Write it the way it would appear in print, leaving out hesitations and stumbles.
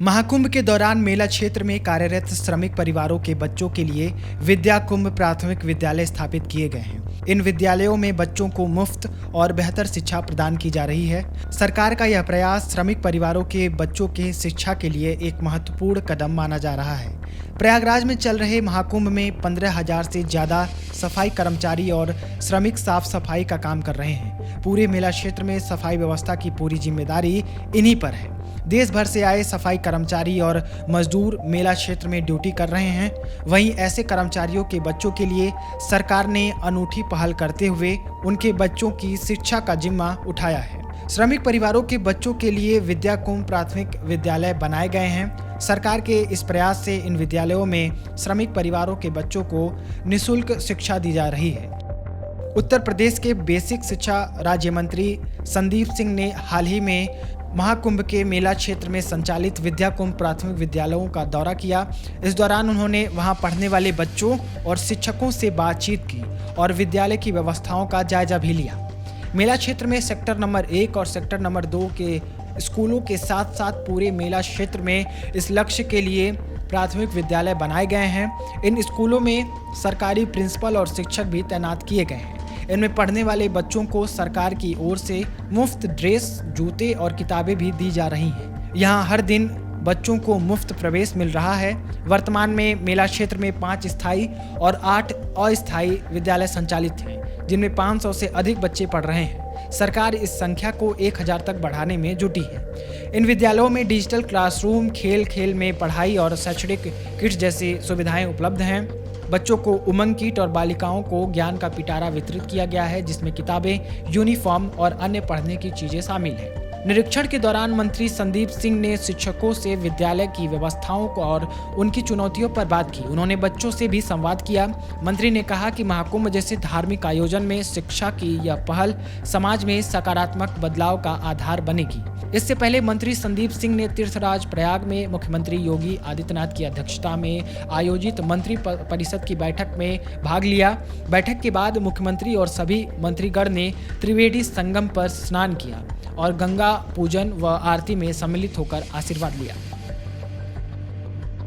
महाकुंभ के दौरान मेला क्षेत्र में कार्यरत श्रमिक परिवारों के बच्चों के लिए विद्या कुंभ प्राथमिक विद्यालय स्थापित किए गए हैं। इन विद्यालयों में बच्चों को मुफ्त और बेहतर शिक्षा प्रदान की जा रही है। सरकार का यह प्रयास श्रमिक परिवारों के बच्चों के शिक्षा के लिए एक महत्वपूर्ण कदम माना जा रहा है। प्रयागराज में चल रहे महाकुंभ में 15,000 से ज्यादा सफाई कर्मचारी और श्रमिक साफ सफाई का काम कर रहे हैं। पूरे मेला क्षेत्र में सफाई व्यवस्था की पूरी जिम्मेदारी इन्हीं पर है। देश भर से आए सफाई कर्मचारी और मजदूर मेला क्षेत्र में ड्यूटी कर रहे हैं। वहीं ऐसे कर्मचारियों के बच्चों के लिए सरकार ने अनूठी पहल करते हुए उनके बच्चों की शिक्षा का जिम्मा उठाया है। श्रमिक परिवारों के बच्चों के लिए विद्या कुंभ प्राथमिक विद्यालय बनाए गए हैं। सरकार के इस प्रयास से इन विद्यालयों में श्रमिक परिवारों के बच्चों को निःशुल्क शिक्षा दी जा रही है। उत्तर प्रदेश के बेसिक शिक्षा राज्य मंत्री संदीप सिंह ने हाल ही में महाकुंभ के मेला क्षेत्र में संचालित विद्या कुंभ प्राथमिक विद्यालयों का दौरा किया। इस दौरान उन्होंने वहां पढ़ने वाले बच्चों और शिक्षकों से बातचीत की और विद्यालय की व्यवस्थाओं का जायजा भी लिया। मेला क्षेत्र में सेक्टर नंबर 1 और सेक्टर नंबर 2 के स्कूलों के साथ साथ पूरे मेला क्षेत्र में इस लक्ष्य के लिए प्राथमिक विद्यालय बनाए गए हैं। इन स्कूलों में सरकारी प्रिंसिपल और शिक्षक भी तैनात किए गए हैं। इनमें पढ़ने वाले बच्चों को सरकार की ओर से मुफ्त ड्रेस, जूते और किताबें भी दी जा रही हैं। यहाँ हर दिन बच्चों को मुफ्त प्रवेश मिल रहा है। वर्तमान में मेला क्षेत्र में 5 स्थायी और 8 अस्थायी विद्यालय संचालित हैं, जिनमें 500 से अधिक बच्चे पढ़ रहे हैं। सरकार इस संख्या को 1000 तक बढ़ाने में जुटी है। इन विद्यालयों में डिजिटल क्लासरूम, खेल में पढ़ाई और शैक्षणिक किट्स जैसी सुविधाएं उपलब्ध हैं। बच्चों को उमंग किट और बालिकाओं को ज्ञान का पिटारा वितरित किया गया है, जिसमें किताबें, यूनिफॉर्म और अन्य पढ़ने की चीजें शामिल हैं। निरीक्षण के दौरान मंत्री संदीप सिंह ने शिक्षकों से विद्यालय की व्यवस्थाओं को और उनकी चुनौतियों पर बात की। उन्होंने बच्चों से भी संवाद किया। मंत्री ने कहा कि महाकुंभ जैसे धार्मिक आयोजन में शिक्षा की यह पहल समाज में सकारात्मक बदलाव का आधार बनेगी। इससे पहले मंत्री संदीप सिंह ने तीर्थराज प्रयाग में मुख्यमंत्री योगी आदित्यनाथ की अध्यक्षता में आयोजित मंत्री परिषद की बैठक में भाग लिया। बैठक के बाद मुख्यमंत्री और सभी मंत्रीगण ने त्रिवेणी संगम पर स्नान किया और गंगा पूजन व आरती में सम्मिलित होकर आशीर्वाद लिया।